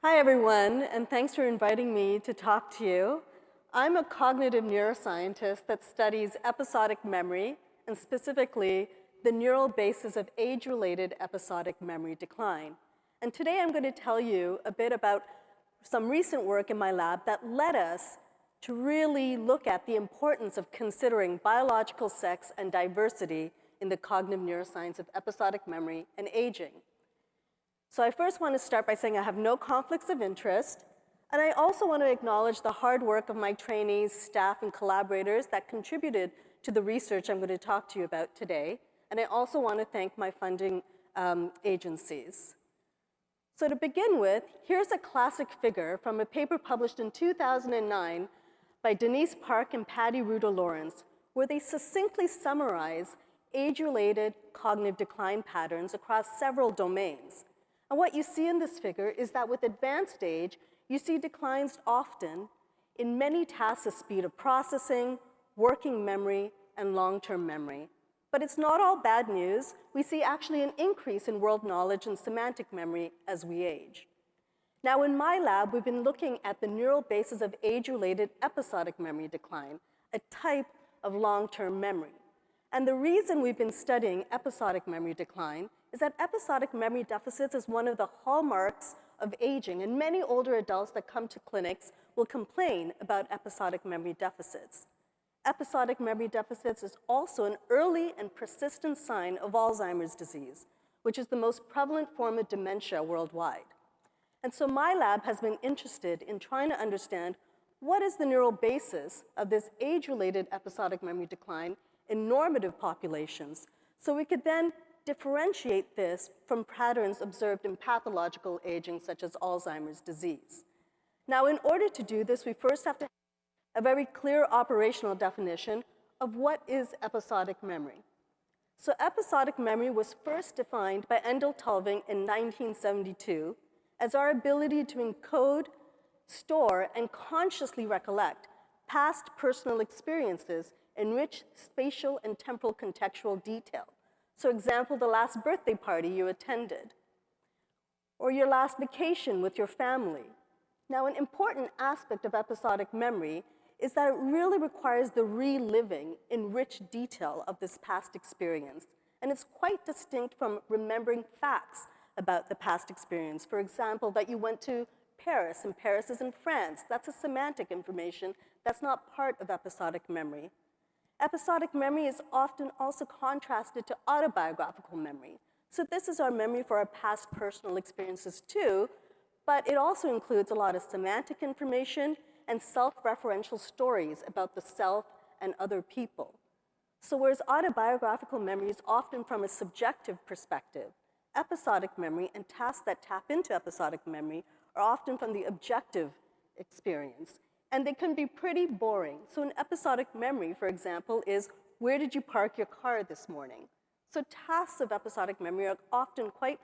Hi, everyone, and thanks for inviting me to talk to you. I'm a cognitive neuroscientist that studies episodic memory, and specifically the neural basis of age-related episodic memory decline. And today I'm going to tell you a bit about some recent work in my lab that led us to really look at the importance of considering biological sex and diversity in the cognitive neuroscience of episodic memory and aging. So I first want to start by saying I have no conflicts of interest, and I also want to acknowledge the hard work of my trainees, staff, and collaborators that contributed to the research I'm going to talk to you about today. And I also want to thank my funding agencies. So to begin with, here's a classic figure from a paper published in 2009 by Denise Park and Patty Ruda-Lawrence, where they succinctly summarize age-related cognitive decline patterns across several domains. And what you see in this figure is that with advanced age, you see declines often in many tasks of speed of processing, working memory, and long-term memory. But it's not all bad news. We see actually an increase in world knowledge and semantic memory as we age. Now, in my lab, we've been looking at the neural basis of age-related episodic memory decline, a type of long-term memory. And the reason we've been studying episodic memory decline is that episodic memory deficits is one of the hallmarks of aging, and many older adults that come to clinics will complain about episodic memory deficits. Episodic memory deficits is also an early and persistent sign of Alzheimer's disease, which is the most prevalent form of dementia worldwide. And so my lab has been interested in trying to understand what is the neural basis of this age-related episodic memory decline in normative populations, so we could then differentiate this from patterns observed in pathological aging, such as Alzheimer's disease. Now, in order to do this, we first have to have a very clear operational definition of what is episodic memory. So episodic memory was first defined by Endel Tulving in 1972 as our ability to encode, store, and consciously recollect past personal experiences in rich spatial and temporal contextual detail. So example, the last birthday party you attended, or your last vacation with your family. Now, an important aspect of episodic memory is that it really requires the reliving in rich detail of this past experience. And it's quite distinct from remembering facts about the past experience. For example, that you went to Paris, and Paris is in France. That's a semantic information that's not part of episodic memory. Episodic memory is often also contrasted to autobiographical memory. So this is our memory for our past personal experiences too, but it also includes a lot of semantic information and self-referential stories about the self and other people. So whereas autobiographical memory is often from a subjective perspective, episodic memory and tasks that tap into episodic memory are often from the objective experience. And they can be pretty boring. So an episodic memory, for example, is where did you park your car this morning? So tasks of episodic memory are often quite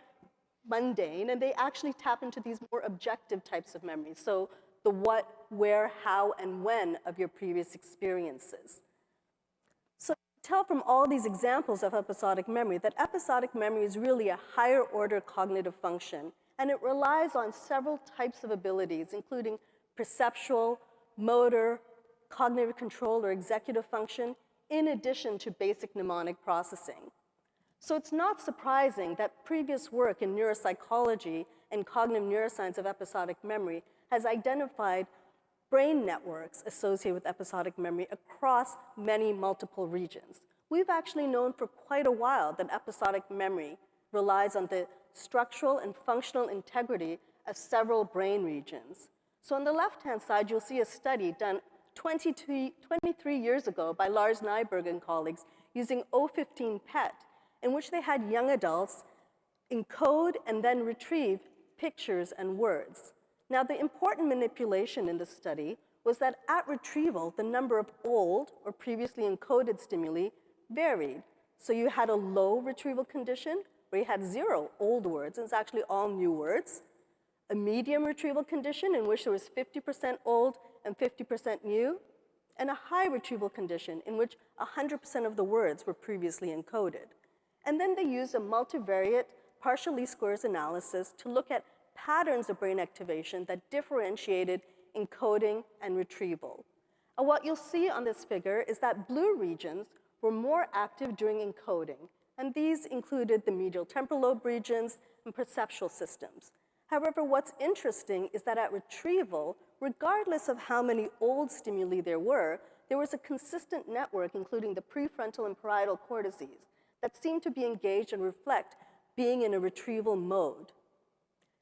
mundane, and they actually tap into these more objective types of memories. So the what, where, how, and when of your previous experiences. So tell from all these examples of episodic memory that episodic memory is really a higher order cognitive function, and it relies on several types of abilities, including perceptual, motor, cognitive control, or executive function, in addition to basic mnemonic processing. So it's not surprising that previous work in neuropsychology and cognitive neuroscience of episodic memory has identified brain networks associated with episodic memory across many multiple regions. We've actually known for quite a while that episodic memory relies on the structural and functional integrity of several brain regions. So on the left-hand side, you'll see a study done 23 years ago by Lars Nyberg and colleagues using O15 PET, in which they had young adults encode and then retrieve pictures and words. Now, the important manipulation in this study was that at retrieval, the number of old or previously encoded stimuli varied. So you had a low retrieval condition where you had 0 old words, and it's actually all new words. A medium retrieval condition in which there was 50% old and 50% new, and a high retrieval condition in which 100% of the words were previously encoded. And then they used a multivariate partial least squares analysis to look at patterns of brain activation that differentiated encoding and retrieval. And what you'll see on this figure is that blue regions were more active during encoding, and these included the medial temporal lobe regions and perceptual systems. However, what's interesting is that at retrieval, regardless of how many old stimuli there was a consistent network, including the prefrontal and parietal cortices, that seemed to be engaged and reflect being in a retrieval mode.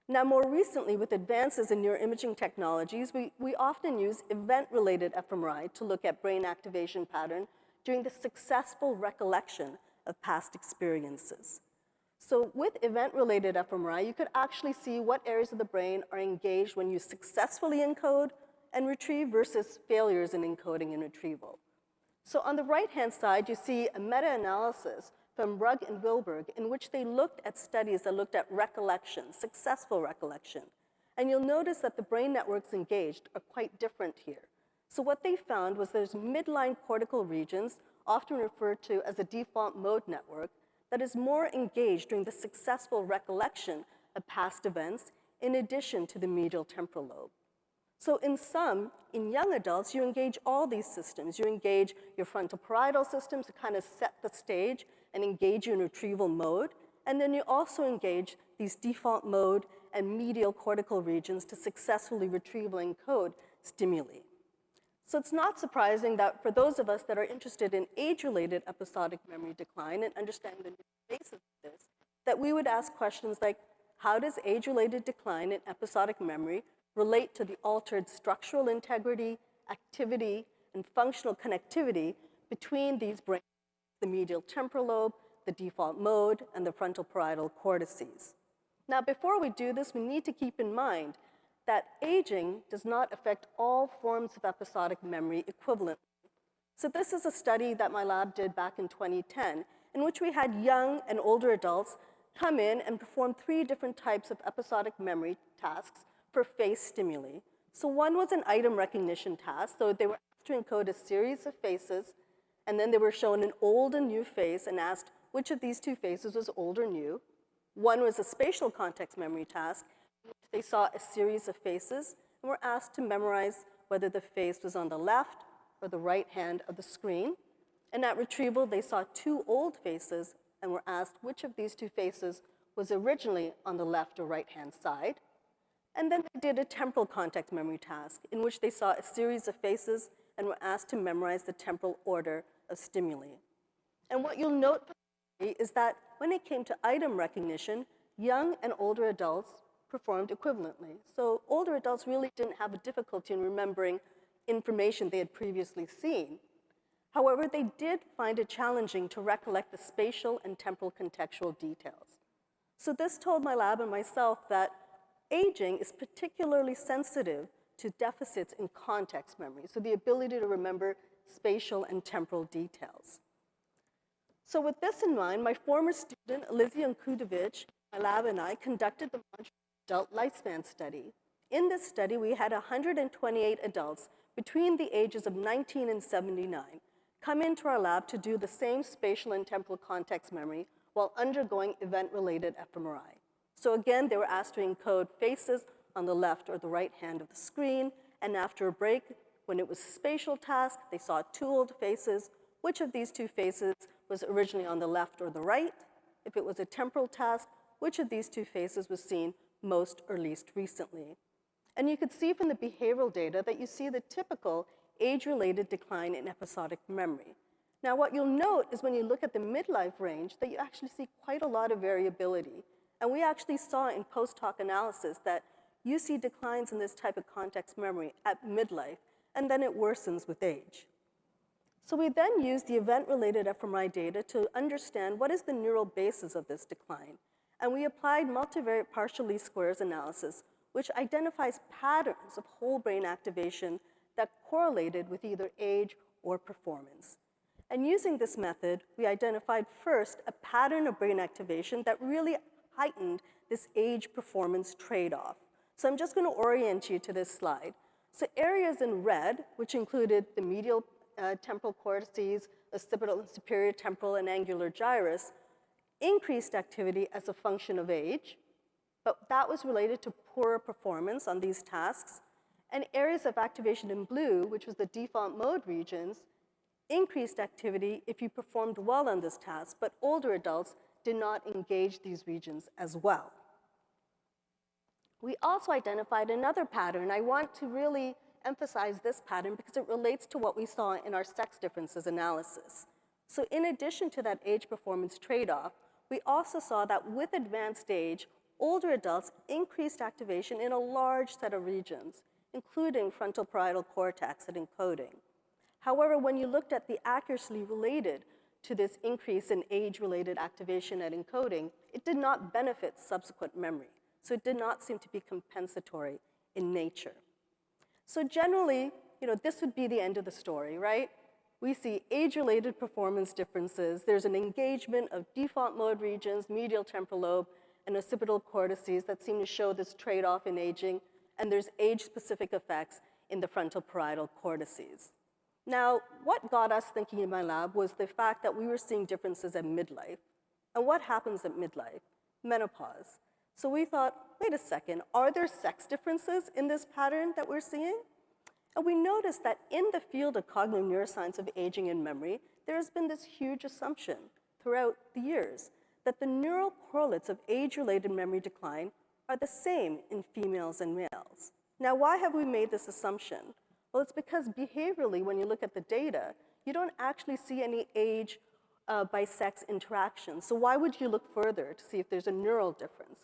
Now, more recently, with advances in neuroimaging technologies, we often use event-related fMRI to look at brain activation pattern during the successful recollection of past experiences. So with event-related fMRI, you could actually see what areas of the brain are engaged when you successfully encode and retrieve versus failures in encoding and retrieval. So on the right-hand side, you see a meta-analysis from Rugg and Wilberg in which they looked at studies that looked at recollection, successful recollection. And you'll notice that the brain networks engaged are quite different here. So what they found was there's midline cortical regions, often referred to as a default mode network, that is more engaged during the successful recollection of past events in addition to the medial temporal lobe. So in sum, in young adults, you engage all these systems. You engage your frontal parietal systems to kind of set the stage and engage you in retrieval mode. And then you also engage these default mode and medial cortical regions to successfully retrieve and encode stimuli. So it's not surprising that for those of us that are interested in age-related episodic memory decline and understanding the basis of this, that we would ask questions like, how does age-related decline in episodic memory relate to the altered structural integrity, activity, and functional connectivity between these brains, the medial temporal lobe, the default mode, and the frontal parietal cortices? Now, before we do this, we need to keep in mind that aging does not affect all forms of episodic memory equivalently. So this is a study that my lab did back in 2010, in which we had young and older adults come in and perform 3 different types of episodic memory tasks for face stimuli. So one was an item recognition task. So they were asked to encode a series of faces, and then they were shown an old and new face and asked which of these 2 faces was old or new. One was a spatial context memory task. They saw a series of faces and were asked to memorize whether the face was on the left or the right hand of the screen. And at retrieval, they saw 2 old faces and were asked which of these 2 faces was originally on the left or right-hand side. And then they did a temporal context memory task in which they saw a series of faces and were asked to memorize the temporal order of stimuli. And what you'll note is that when it came to item recognition, young and older adults performed equivalently. So older adults really didn't have a difficulty in remembering information they had previously seen. However, they did find it challenging to recollect the spatial and temporal contextual details. So this told my lab and myself that aging is particularly sensitive to deficits in context memory, so the ability to remember spatial and temporal details. So with this in mind, my former student, Alizia Kudovic, my lab and I conducted the Montreal Adult Lifespan Study. In this study, we had 128 adults between the ages of 19 and 79 come into our lab to do the same spatial and temporal context memory while undergoing event-related fMRI. So again, they were asked to encode faces on the left or the right hand of the screen, and after a break, when it was a spatial task, they saw 2 old faces. Which of these 2 faces was originally on the left or the right? If it was a temporal task, which of these 2 faces was seen most or least recently? And you could see from the behavioral data that you see the typical age-related decline in episodic memory. Now, what you'll note is when you look at the midlife range that you actually see quite a lot of variability. And we actually saw in post-hoc analysis that you see declines in this type of context memory at midlife, and then it worsens with age. So we then used the event-related fMRI data to understand what is the neural basis of this decline. And we applied multivariate partial least squares analysis, which identifies patterns of whole brain activation that correlated with either age or performance. And using this method, we identified first a pattern of brain activation that really heightened this age-performance trade-off. So I'm just going to orient you to this slide. So areas in red, which included the medial temporal cortices, occipital and superior temporal and angular gyrus, increased activity as a function of age. but that was related to poorer performance on these tasks. And areas of activation in blue, which was the default mode regions, increased activity if you performed well on this task, but older adults did not engage these regions as well. We also identified another pattern. I want to really emphasize this pattern because it relates to what we saw in our sex differences analysis. So in addition to that age performance trade-off, we also saw that with advanced age, older adults increased activation in a large set of regions, including frontal parietal cortex and encoding. However, when you looked at the accuracy related to this increase in age-related activation and encoding, it did not benefit subsequent memory. So it did not seem to be compensatory in nature. So generally, this would be the end of the story, right? We see age-related performance differences. There's an engagement of default mode regions, medial temporal lobe, and occipital cortices that seem to show this trade-off in aging, and there's age-specific effects in the frontal parietal cortices. Now, what got us thinking in my lab was the fact that we were seeing differences at midlife. And what happens at midlife? Menopause. So we thought, wait a second, are there sex differences in this pattern that we're seeing? And we noticed that in the field of cognitive neuroscience of aging and memory, there has been this huge assumption throughout the years that the neural correlates of age-related memory decline are the same in females and males. Now, why have we made this assumption? Well, it's because behaviorally, when you look at the data, you don't actually see any age by sex interaction. So why would you look further to see if there's a neural difference?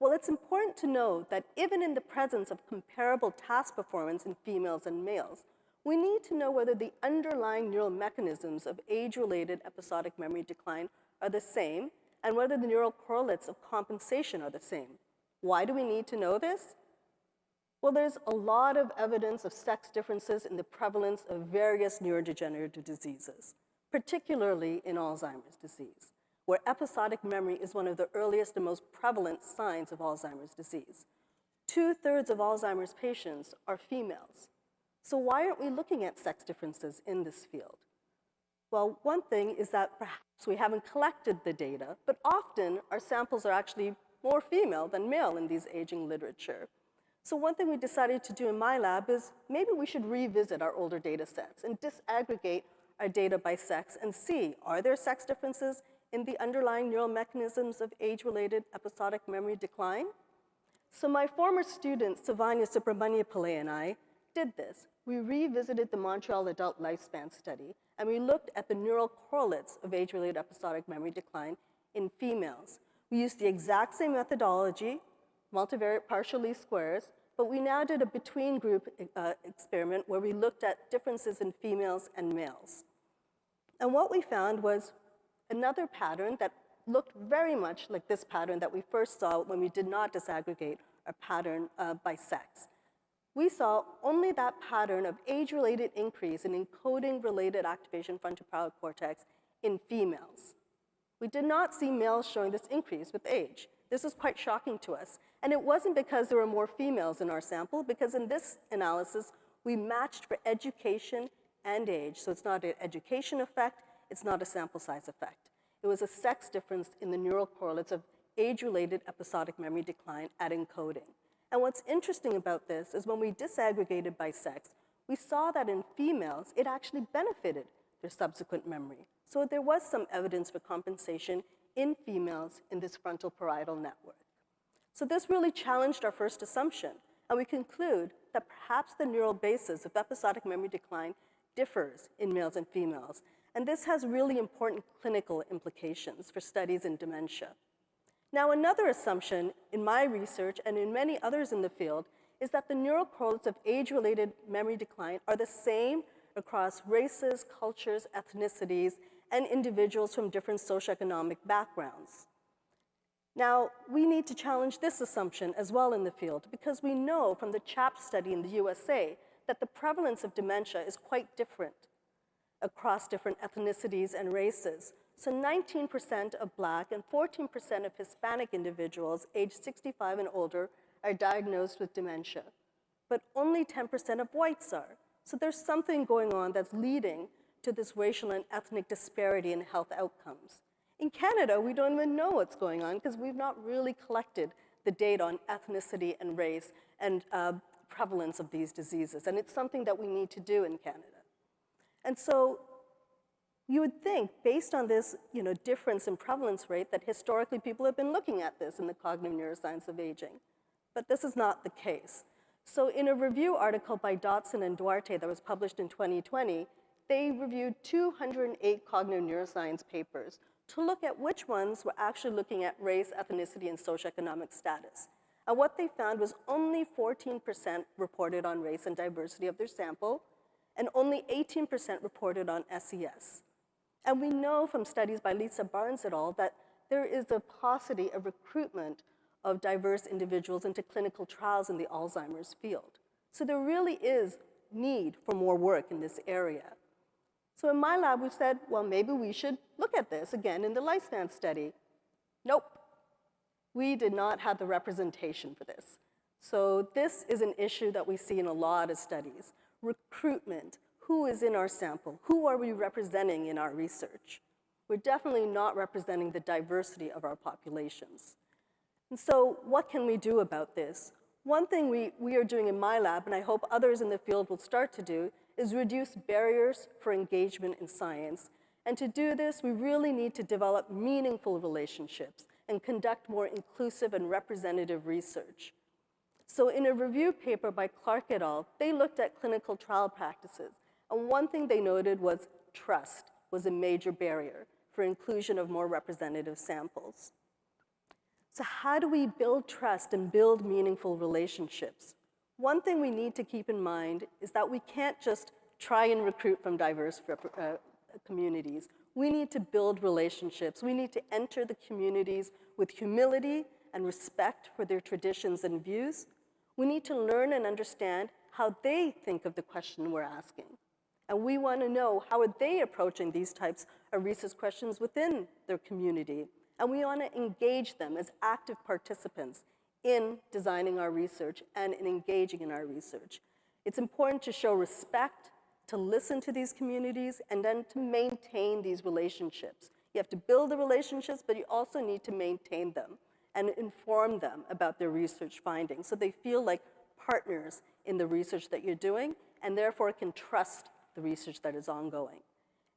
Well, it's important to note that even in the presence of comparable task performance in females and males, we need to know whether the underlying neural mechanisms of age-related episodic memory decline are the same and whether the neural correlates of compensation are the same. Why do we need to know this? Well, there's a lot of evidence of sex differences in the prevalence of various neurodegenerative diseases, particularly in Alzheimer's disease, where episodic memory is one of the earliest and most prevalent signs of Alzheimer's disease. 2/3 of Alzheimer's patients are females. So why aren't we looking at sex differences in this field? Well, one thing is that perhaps we haven't collected the data, but often our samples are actually more female than male in these aging literature. So one thing we decided to do in my lab is maybe we should revisit our older data sets and disaggregate our data by sex and see, are there sex differences in the underlying neural mechanisms of age-related episodic memory decline? So my former student, Savanya Subramaniapillai, and I did this. We revisited the Montreal Adult Lifespan Study, and we looked at the neural correlates of age-related episodic memory decline in females. We used the exact same methodology, multivariate partial least squares, but we now did a between-group experiment where we looked at differences in females and males. And what we found was another pattern that looked very much like this pattern that we first saw when we did not disaggregate our pattern by sex. We saw only that pattern of age-related increase in encoding-related activation frontoparietal cortex in females. We did not see males showing this increase with age. This was quite shocking to us. And it wasn't because there were more females in our sample, because in this analysis, we matched for education and age. So it's not an education effect, it's not a sample size effect. It was a sex difference in the neural correlates of age-related episodic memory decline at encoding. And what's interesting about this is when we disaggregated by sex, we saw that in females, it actually benefited their subsequent memory. So there was some evidence for compensation in females in this frontal parietal network. So this really challenged our first assumption, and we conclude that perhaps the neural basis of episodic memory decline differs in males and females, and this has really important clinical implications for studies in dementia. Now, another assumption in my research and in many others in the field is that the neural correlates of age-related memory decline are the same across races, cultures, ethnicities, and individuals from different socioeconomic backgrounds. Now, we need to challenge this assumption as well in the field because we know from the CHAP study in the USA that the prevalence of dementia is quite different across different ethnicities and races. So 19% of Black and 14% of Hispanic individuals aged 65 and older are diagnosed with dementia, but only 10% of whites are. So there's something going on that's leading to this racial and ethnic disparity in health outcomes. In Canada, we don't even know what's going on because we've not really collected the data on ethnicity and race and prevalence of these diseases. And it's something that we need to do in Canada. And so you would think, based on this difference in prevalence rate, that historically people have been looking at this in the cognitive neuroscience of aging. But this is not the case. So in a review article by Dotson and Duarte that was published in 2020, they reviewed 208 cognitive neuroscience papers to look at which ones were actually looking at race, ethnicity, and socioeconomic status. And what they found was only 14% reported on race and diversity of their sample, and only 18% reported on SES. And we know from studies by Lisa Barnes et al. That there is a paucity of recruitment of diverse individuals into clinical trials in the Alzheimer's field. So there really is need for more work in this area. So in my lab, we said, well, maybe we should look at this again in the lifespan study. Nope, we did not have the representation for this. So this is an issue that we see in a lot of studies. Recruitment. Who is in our sample? Who are we representing in our research? We're definitely not representing the diversity of our populations. And so what can we do about this? One thing we are doing in my lab, and I hope others in the field will start to do, is reduce barriers for engagement in science. And to do this, we really need to develop meaningful relationships and conduct more inclusive and representative research. So in a review paper by Clark et al., they looked at clinical trial practices. And one thing they noted was trust was a major barrier for inclusion of more representative samples. So how do we build trust and build meaningful relationships? One thing we need to keep in mind is that we can't just try and recruit from diverse communities. We need to build relationships. We need to enter the communities with humility and respect for their traditions and views. We need to learn and understand how they think of the question we're asking. And we want to know how are they approaching these types of research questions within their community. And we want to engage them as active participants in designing our research and in engaging in our research. It's important to show respect, to listen to these communities, and then to maintain these relationships. You have to build the relationships, but you also need to maintain them and inform them about their research findings so they feel like partners in the research that you're doing and therefore can trust the research that is ongoing.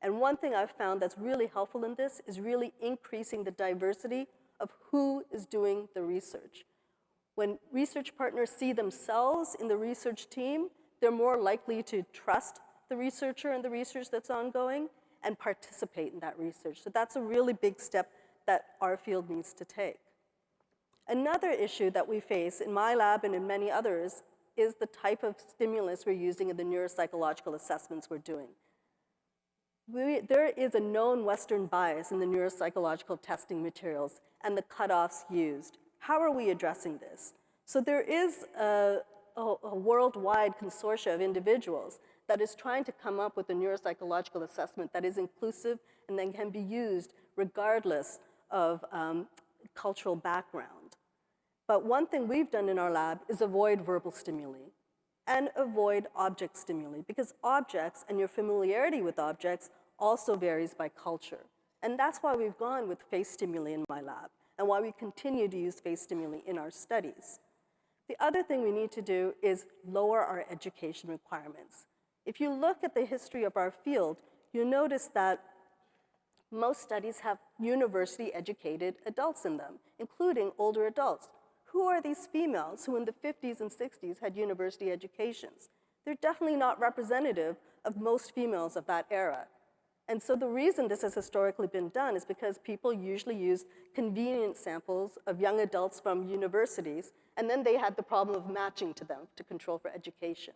And one thing I've found that's really helpful in this is really increasing the diversity of who is doing the research. When research partners see themselves in the research team, they're more likely to trust the researcher and the research that's ongoing and participate in that research. So that's a really big step that our field needs to take. Another issue that we face in my lab and in many others is the type of stimulus we're using in the neuropsychological assessments we're doing. There is a known Western bias in the neuropsychological testing materials and the cutoffs used. How are we addressing this? So there is a worldwide consortia of individuals that is trying to come up with a neuropsychological assessment that is inclusive and then can be used regardless of cultural background. But one thing we've done in our lab is avoid verbal stimuli and avoid object stimuli, because objects and your familiarity with objects also varies by culture. And that's why we've gone with face stimuli in my lab and why we continue to use face stimuli in our studies. The other thing we need to do is lower our education requirements. If you look at the history of our field, you'll notice that most studies have university-educated adults in them, including older adults. Who are these females who in the 50s and 60s had university educations? They're definitely not representative of most females of that era. And so the reason this has historically been done is because people usually use convenient samples of young adults from universities, and then they had the problem of matching to them to control for education.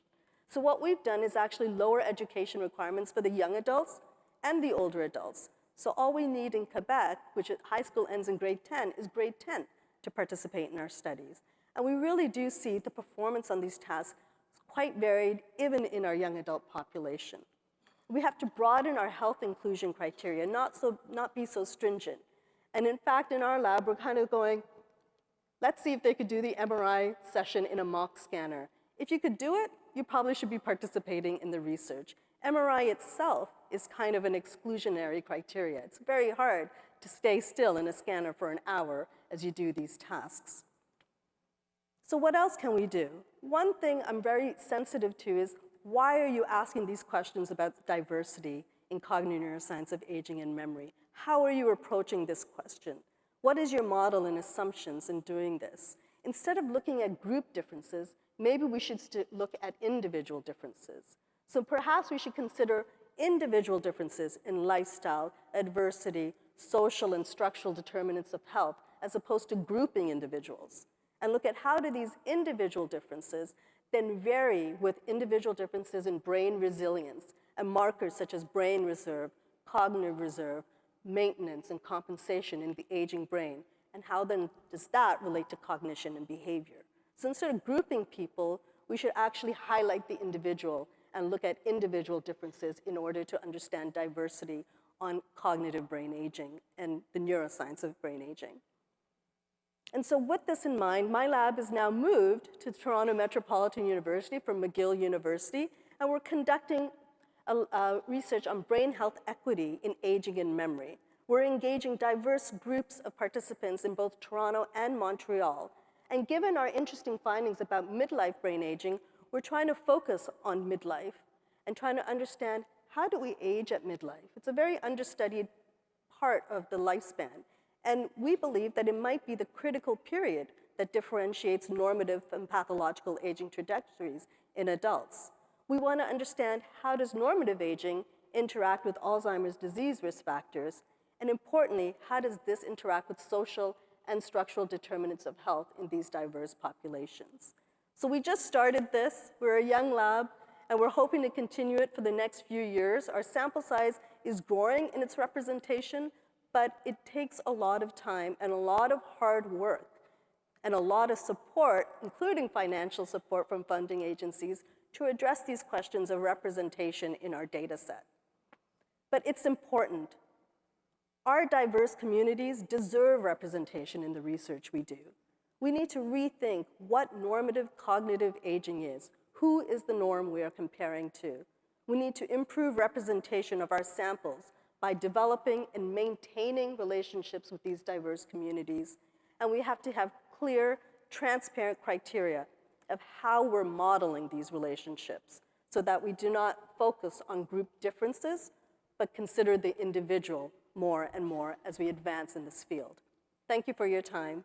So what we've done is actually lower education requirements for the young adults and the older adults. So all we need in Quebec, which high school ends in grade 10, is grade 10 to participate in our studies. And we really do see the performance on these tasks quite varied, even in our young adult population. We have to broaden our health inclusion criteria, not be so stringent. And in fact, in our lab, we're kind of going, let's see if they could do the MRI session in a mock scanner. If you could do it, you probably should be participating in the research. MRI itself is kind of an exclusionary criteria. It's very hard to stay still in a scanner for an hour as you do these tasks. So what else can we do? One thing I'm very sensitive to is, why are you asking these questions about diversity in cognitive neuroscience of aging and memory? How are you approaching this question? What is your model and assumptions in doing this? Instead of looking at group differences, maybe we should look at individual differences. So perhaps we should consider individual differences in lifestyle, adversity, social and structural determinants of health, as opposed to grouping individuals. And look at how do these individual differences then vary with individual differences in brain resilience and markers such as brain reserve, cognitive reserve, maintenance, and compensation in the aging brain, and how then does that relate to cognition and behavior. So instead of grouping people, we should actually highlight the individual and look at individual differences in order to understand diversity on cognitive brain aging and the neuroscience of brain aging. And so with this in mind, my lab is now moved to Toronto Metropolitan University from McGill University, and we're conducting research on brain health equity in aging and memory. We're engaging diverse groups of participants in both Toronto and Montreal. And given our interesting findings about midlife brain aging, we're trying to focus on midlife and trying to understand, how do we age at midlife? It's a very understudied part of the lifespan. And we believe that it might be the critical period that differentiates normative and pathological aging trajectories in adults. We want to understand, how does normative aging interact with Alzheimer's disease risk factors? And importantly, how does this interact with social and structural determinants of health in these diverse populations? So we just started this. We're a young lab, and we're hoping to continue it for the next few years. Our sample size is growing in its representation, but it takes a lot of time and a lot of hard work and a lot of support, including financial support from funding agencies, to address these questions of representation in our data set. But it's important. Our diverse communities deserve representation in the research we do. We need to rethink what normative cognitive aging is. Who is the norm we are comparing to? We need to improve representation of our samples by developing and maintaining relationships with these diverse communities. And we have to have clear, transparent criteria of how we're modeling these relationships so that we do not focus on group differences, but consider the individual more and more as we advance in this field. Thank you for your time.